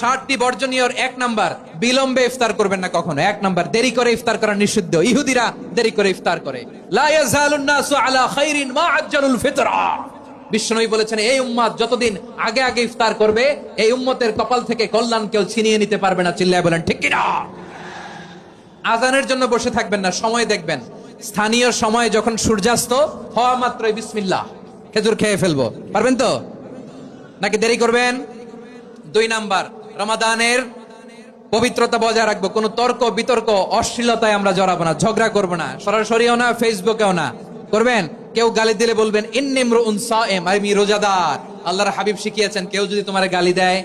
60টি বর্জনীয়র 1 number, বিলম্বে ইফতার করবেন না কখনো। 1 নাম্বার, দেরি করে ইফতার করা নিষিদ্ধ। ইহুদিরা দেরি করে ইফতার করে। লা ইয়াজালুন নাসু আলা খাইরিন মা আজ্জালুল ফিতরা। বিশ্বনবী বলেছেন, এই উম্মত যতদিন আগে আগে ইফতার করবে, এই উম্মতের কপাল থেকে কল্যাণ কেউ ছিনিয়ে নিতে পারবে না। চিল্লায় বলেন ঠিক কি না? আজানের জন্য বসে থাকবেন না, সময় দেখবেন। স্থানীয় সময় যখন সূর্যাস্ত হওয়া মাত্রই বিসমিল্লাহ, খেজুর খেয়ে ফেলবো। পারবেন তো নাকি দেরি করবেন? 2 নাম্বার, রমাদানের পবিত্রতা বজায় রাখবো। কোনো তর্ক বিতর্ক অশ্লীলতায় আমরা জড়াবো না, ঝগড়া করবো না, সরাসরিও না, ফেসবুকেও না। করবেন? কেউ গালি দিলে বলবেন ইন্নী ইমরুউন সায়েম, আমি রোজাদার। আল্লাহর হাবিব শিখিয়েছেন, কেউ যদি তোমার গালি দেয়,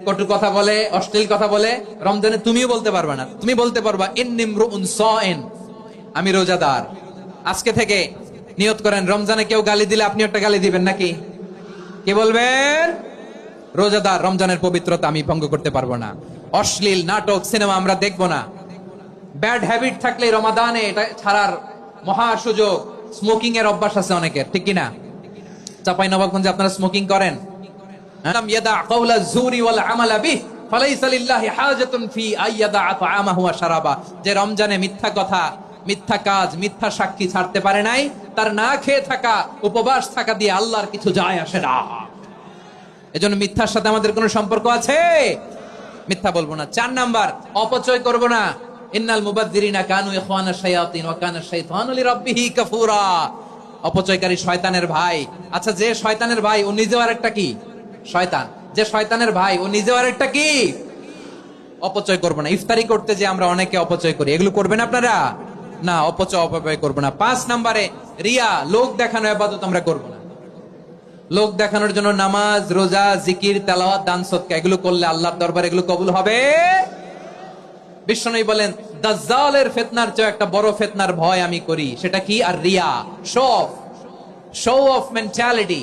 কটু কথা বলে, অশ্লীল কথা বলে, রমজানে তুমিও বলতে পারবা না। তুমি বলতে পারবা ইন্নী ইমরুউন সায়েম, আমি রোজাদার। আজকে থেকে নিয়ত করেন, রমজানে কেউ গালি দিলে আপনি একটা গালি দিবেন নাকি? কি বলবেন? রোজাদার, রমজানের পবিত্রতা আমি ভঙ্গ করতে পারবো না। অশ্লীল নাটক সিনেমা আমরা দেখবো না। ব্যাড হ্যাবিট থাকলে রমাদানে এটা ছাড়ার মহা সুযোগ। স্মোকিং এর অভ্যাস আছে অনেকের, ঠিক কিনা? চাঁপাইনবাবগঞ্জে আপনারা স্মোকিং করেন? লাম ইয়াদা কাওলা যুরি ওয়াল আমালা বিহি ফালাইসা লিল্লাহি হাজাতুন ফি আইয়াদা তাআমাহু ওয়া শারাবা। যে রমজানে মিথ্যা কথা, মিথ্যা কাজ, মিথ্যা সাক্ষী ছাড়তে পারে নাই, তার না খেয়ে থাকা, উপবাস থাকা দিয়ে আল্লাহর কিছু যায় আসে না। এজন্য মিথ্যার সাথে আমাদের কোনো সম্পর্ক আছে? মিথ্যা বলবো না। 4 নাম্বার, অপচয় করব না। ইন্নাল মুবাযযিরিনা কানু ইখওয়ানাশ শায়াতিন ওয়া কানা শাইতানু লিরাব্বিহি কাফুরা। অপচয়কারী শয়তানের ভাই। আচ্ছা, যে শয়তানের ভাই ও নিজেও আরেকটা কি? শয়তান। যে শয়তানের ভাই ও নিজেও আরেকটা কি? অপচয় করব না। ইফতারি করতে যে আমরা অনেকে অপচয় করি, এগুলো করবেন আপনারা না। অপচয় করব না। 5 নাম্বারে, রিয়া, লোক দেখানো ইবাদত আমরা করব না। লোক দেখানোর জন্য নামাজ, রোজা, জিকির, তেলাওয়াত, দান সদকা এগুলো করলে আল্লাহর দরবারে এগুলো কবুল হবে? বিশ্বনবী বলেন, দাজ্জালের ফিতনার চেয়ে একটা বড় ফিতনার ভয় আমি করি। সেটা কি? আর রিয়া, শো অফ মেন্টালিটি,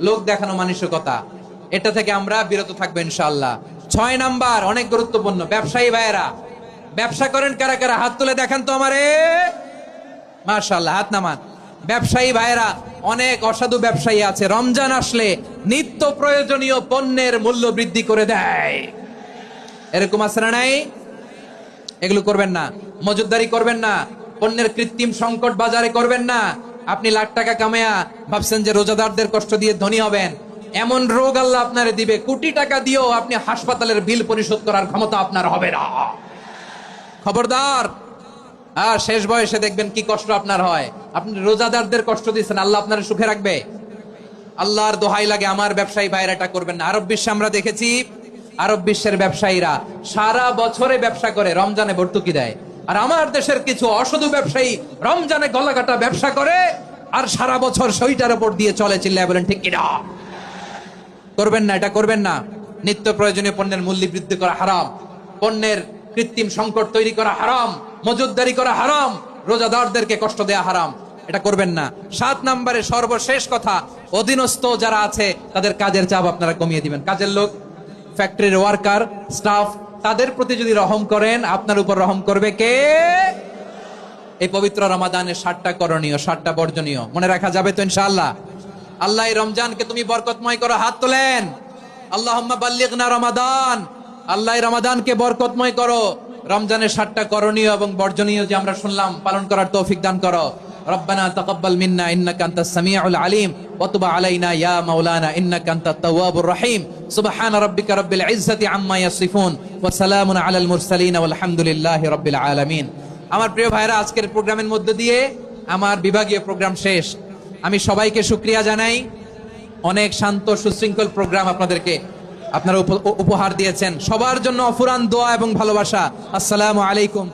লোক দেখানো মানসিকতা। এটা থেকে আমরা বিরত থাকবো ইনশাআল্লাহ। 6 নাম্বার, অনেক গুরুত্বপূর্ণ। ব্যবসায়ী ভাইয়েরা, ব্যবসা করেন কারা কারা? হাত তুলে দেখান তো আমারে। মাশাআল্লাহ, হাত নামান। ব্যবসায়ী ভাইয়েরা, অনেক অসাধু ব্যবসায়ী আছে, রমজান আসলে নিত্য প্রয়োজনীয় পণ্যের মূল্য বৃদ্ধি করে দেয়। এরকম আছে না নাই? এগুলো করবেন না। মজুদদারি করবেন না। পণ্যের কৃত্রিম সংকট বাজারে করবেন না। আপনি লাখ টাকা কামায়া ভাবছেন যে রোজাদারদের কষ্ট দিয়ে ধনী হবেন। এমন রোগ আল্লাহ আপনারে দিবে, কোটি টাকা দিয়েও আপনি হাসপাতালের বিল পরিশোধ করার ক্ষমতা আপনার হবে না। খবরদার। আর শেষ বয়সে দেখবেন কি কষ্ট আপনার হয়। আপনি রোজাদারদের কষ্ট দিচ্ছেন, আল্লাহ আপনার সুখে রাখবে? আল্লাহর দোহাই লাগে, আমার ব্যবসায়ী ভাইরা এটা করবেন না। আরব বিশ্বে আমরা দেখেছি, আরব বিশ্বের ব্যবসায়ীরা সারা বছরে ব্যবসা করে, রমজানে ভর্তুকি দেয়। আর আমার দেশের কিছু অসাধু ব্যবসায়ী রমজানে গলাকাটা ব্যবসা করে আর সারা বছর সইটার উপর দিয়ে চলে। চিল্লায় বলেন ঠিক কিনা? করবেন না, এটা করবেন না। নিত্য প্রয়োজনীয় পণ্যের মূল্য বৃদ্ধি করা হারাম, পণ্যের কৃত্রিম সংকট তৈরি করা হারাম, মজুদদারি করা হারাম, রোজাদারদেরকে কষ্ট দেয়া হারাম। এটা করবেন না। 7 নম্বরে সর্বশেষ কথা, অধীনস্থ যারা আছে তাদের কাজের চাপ আপনারা কমিয়ে দিবেন। কাজের লোক, ফ্যাক্টরির ওয়ার্কার, স্টাফ, তাদের প্রতি যদি রহম করেন, আপনার উপর রহম করবে কে? এই পবিত্র রমাদানের 7টা করণীয়, 7টা বর্জনীয় মনে রাখা যাবে তো ইনশাআল্লাহ? আল্লাহ এই রমজানকে তুমি বরকতময় করো। হাত তোলেন। আল্লাহুম্মা বাল্লিগনা রমাদান। আল্লাহ এই রমাদানকে বরকতময় করো। রমজানের 7টা করণীয় এবং বর্জনীয় যে আমরা শুনলাম, পালন করার তৌফিক দান করো। রব্বানা তাকাব্বাল মিন্না ইন্নাকা আনতাস সামিউল আলিম ওয়া তুব আলাইনা ইয়া মাওলানা ইন্নাকা আনতাত তাওয়াবুর রহিম। সুবহান রাব্বিকা রাব্বিল ইজ্জাতি আম্মা ইয়াসিফুন ওয়া সালামুন আলাল মুরসালিন ওয়াল হামদুলিল্লাহি রাব্বিল আলামিন। আমার প্রিয় ভাইরা, আজকের প্রোগ্রামের মধ্য দিয়ে আমার বিভাগীয় প্রোগ্রাম শেষ। আমি সবাইকে শুকরিয়া জানাই। অনেক শান্ত সুশৃঙ্খল প্রোগ্রাম আপনারা উপহার দিয়েছেন। সবার জন্য অফুরান দোয়া এবং ভালোবাসা। আসসালামু আলাইকুম।